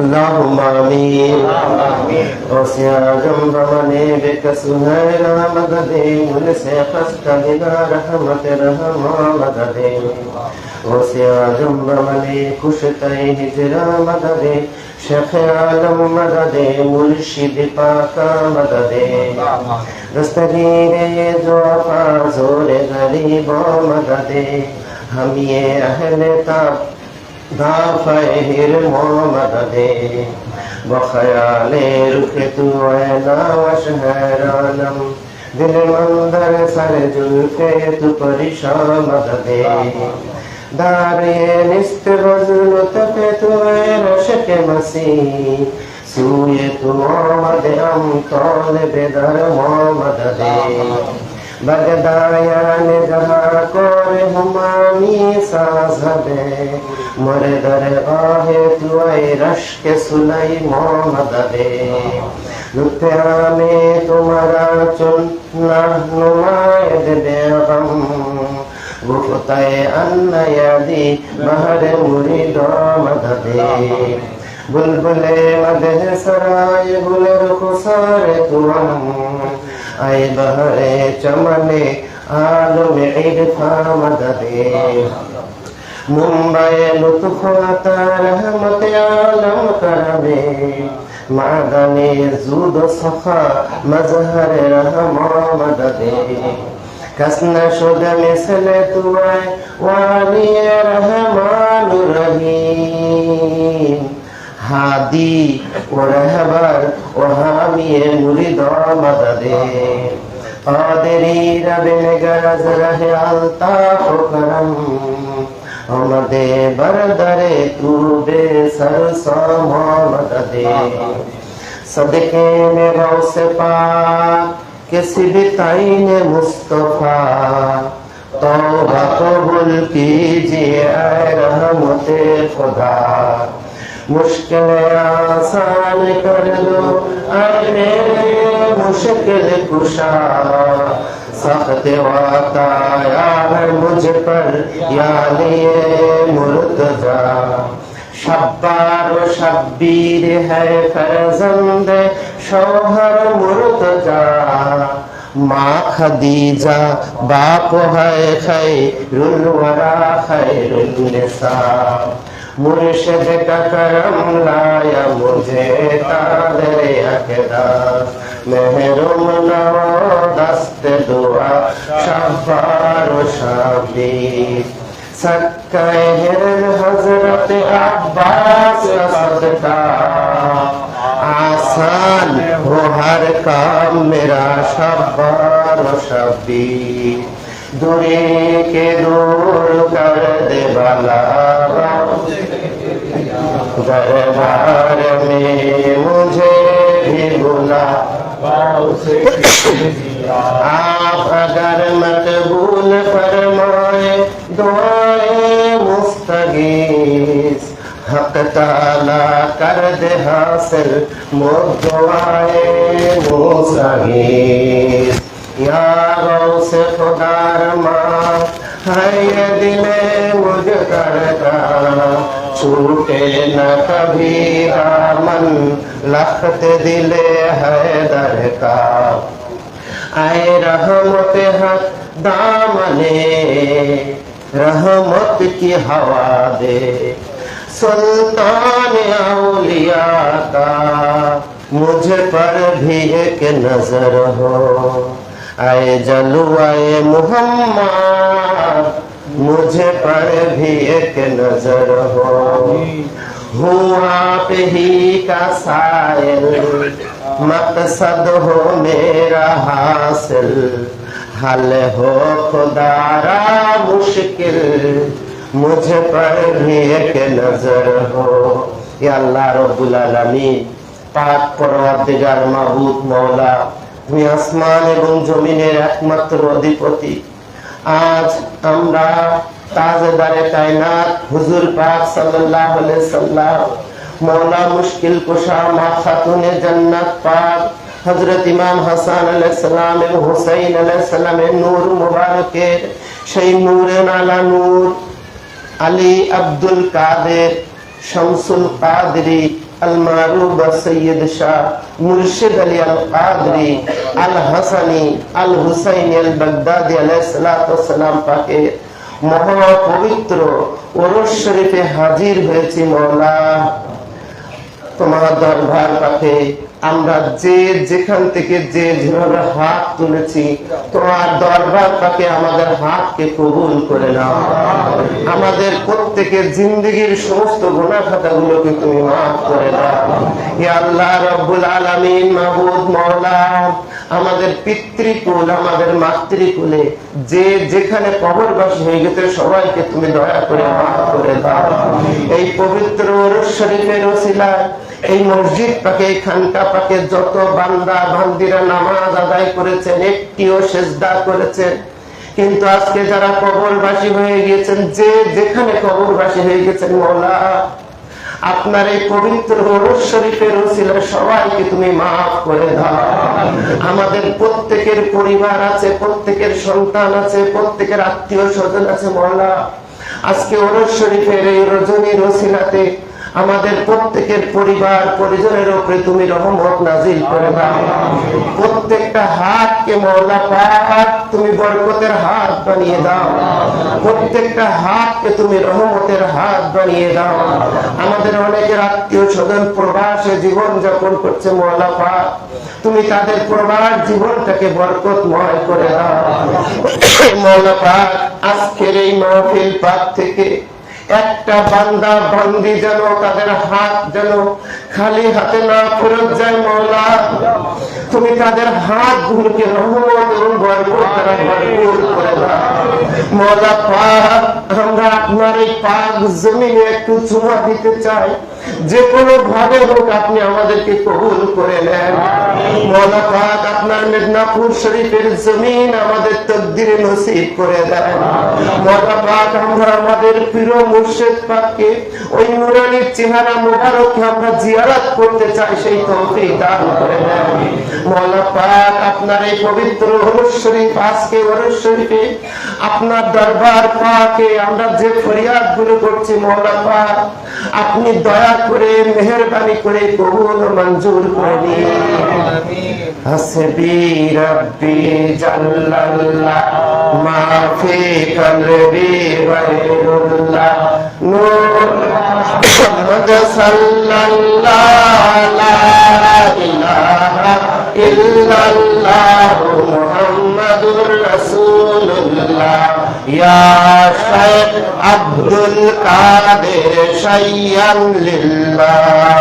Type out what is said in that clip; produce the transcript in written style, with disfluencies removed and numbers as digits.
اللهم آمين وسياجم بمنے بك سہیرا مددے مل سے خست بنا رحمت رحمہ مددے وسیاجم بمنے کشتے ہجرا مددے شیخ عالم مددے مرشد پاکا مددے دستگیر ضعفا زور غریب مددے ہم یہ اہل تاب دافعر مددے بخیال رخ تو اینا وشہر عالم دل مندر سر جلف تو پریشان مددے دارے نست غزل تک تو اے رشک مسیح سوئے تو محمد ام طالب در مددے بغدایان جہاں کور ہمامی ساز دے مر درگاہ تو اے رشک سلائی محمد دے لطفا میں تمہارا چننا نمائد بے غم گفتائے ان یادی بہر مرید مدد بلبل مدح سرائے گل رخسار توام اے بہر چمن عالم عرفا مدد ممبئی لطف عطا رحمت عالم کرمے معدن زود سخا مظہر رحمہ مدد کس نشد مثل تو اے والی رحمان الرحیم ہادی و رہبر و حامی مرید مدد قادری رب نگرز رہ الطاف و کرم آمد بردر تو بے سر سام مدد صدقے میں غوث پاک کسی بھی تعین مصطفیٰ توبہ قبول کیجیے اے رحمت خدا مشکل آسان کر دو اے میرے مشکل کشا سخت واقع آیا ہے مجھ پر یا لیے مرتضی شبار و شبیر ہے فرزند شوہر مرتضی ماں خدیجہ باپ ہے خیر الورا خیر النساء مرشد کا کرم لایا مجھے تادر اقدار محروم نہ دست دعا شبار و شبیر سکہر حضرت عباس کا صدقہ آسان ہو ہر کام میرا شبار و شبیر دوری کے دور کر دے بلا دربار میں مجھے بھی بلا آپ اگر مقبول فرمائے دعائیں مستغیث حق تعالی کر دے حاصل دعائیں مستغیث یا غوث خدا رما ہے یہ دل مجھ کرتا چھوٹے نہ کبھی دامن لخت دل حیدر کا اے رحمت حق دامنے رحمت کی ہوا دے سلطان اولیاء کا مجھ پر بھی ایک نظر ہو اے جلوہ محمد مجھ پر بھی ایک نظر ہو ہوں آپ ہی کا سائل مقصد ہو میرا حاصل حل ہو خدا را مشکل مجھ پر بھی ایک نظر ہو یا اللہ رب العالمین পাক পরওয়ারদিগার মাবুদ মওলা তুমি আসমান এবং জমিনের একমাত্র অধিপতি। আজ আমরা তাজদারে কায়নাত হুজুর পাক সাল্লাল্লাহু আলাইহি সাল্লাম মওলা মুশকিল কুশা মা খাতুনে জান্নাত পাক হযরত ইমাম হাসান আলাইহিস সালাম এবং হুসাইন আলাইহিস সালামের নূর মুবারকের সেই নূরে নালা নূর আলী আব্দুল কাদের শামসুল কাদরি আল মারুফ সৈয়দ শাহ মুর্শিদ আলী আল কাদরি আল হাসানি আল হুসাইনি আল বাগদাদি আলাইহিস সালাতু ওয়াস সালাম পাকে মহা পবিত্র ওরস শরীফে হাজির হয়েছি মওলা। তোমার দরবার পাকে আমরা যে যেখান থেকে যে যেভাবে হাত তুলেছি, তোমার দরবার পাকে আমাদের হাতকে কবুল করে নাও। আমাদের প্রত্যেকের জিন্দগির সমস্ত গুনাহ খাতাগুলোকে তুমি মাফ করে দাও। ইয়া আল্লাহ রাব্বুল আলামিন, মাবুদ মাওলা, আমাদের পিতৃকুল আমাদের মাতৃকুলে যে যেখানে কবরবাসী হয়ে গেছে সবাইকে তুমি দয়া করে মাফ করে দাও। এই পবিত্র ওরস শরীফের ওসিলায় এই মসজিদ পাকে, এই খানকা পাকে যত বান্দা বান্দিরা নামাজ আদায় করেছেন, একটিও সেজদা করেছেন, কিন্তু আজকে যারা কবরবাসী হয়ে গিয়েছেন, যে যেখানে কবরবাসী হয়ে গেছেন মওলা, আপনার এই পবিত্র ওরস শরীফের ওসিলায় সবাইকে তুমি মাফ করে দাও। আমাদের প্রত্যেকের পরিবার আছে, প্রত্যেকের সন্তান আছে, প্রত্যেকের আত্মীয় স্বজন আছে মওলা। আজকে ওরস শরীফের এই রজনীর ওসিলাতে আমাদের প্রত্যেকের পরিবার পরিজনের উপরে তুমি রহমত নাজিল করে দাও। প্রত্যেকটা হাতকে মওলা পাক তুমি বরকতের হাত বানিয়ে দাও। প্রত্যেকটা হাতকে তুমি রহমতের হাত বানিয়ে দাও। আমাদের অনেকের আত্মীয় স্বজন প্রবাসে জীবন যাপন করছে মওলা পাক, তুমি তাদের প্রবাস জীবনটাকে বরকতময় করে দাও মওলা পাক। আজকের এই মাহফিল পাক থেকে একটা বান্দা বান্দি যেন তাদের হাত যেন খালি হাতে না ফেরত যায় মওলা। তুমি তাদের হাত গুলোকে রহমত এবং বরকত দ্বারা ভরপুর করে দাও মওলা পাক। আমরা আপনার এই পাক জমিনে একটু চুমা দিতে চাই, যে কোনো ভাবে হোক আপনি আমাদেরকে কবুল করে নেন মওলা পাক। আপনার মেদিনীপুর শরীফের জমিন আমাদের তকদিরে নসিব করে দেন মওলা পাক। আমরা আমাদের প্রিয় মুর্শিদ পাককে ওই নুরানির চেহারা মুবারককে আমরা জিয়ারত করতে চাই, সেই তৌফিক দান করে দেন মওলা পাক। আপনার এই পবিত্র ওরস শরীফ, আজকে ওরস শরীফে আপনার দরবার পাকে আমরা যে ফরিয়াদ গুলো করছি মওলা পাক, আপনি দয়া করে মেহেরবানি করে কবুল ও মঞ্জুর করে নিন। হাসবি রাব্বি জাল্লাল্লাহ মা ফি কলবি গায়রুল্লাহ নূর মুহাম্মদ সাল্লাল্লাহু লা ইলাহা ইল্লাল্লাহ মুহাম্মাদুর রাসূলুল্লাহ। ইয়া শাইখ আব্দুল কাদের শাইয়ান লিল্লাহ।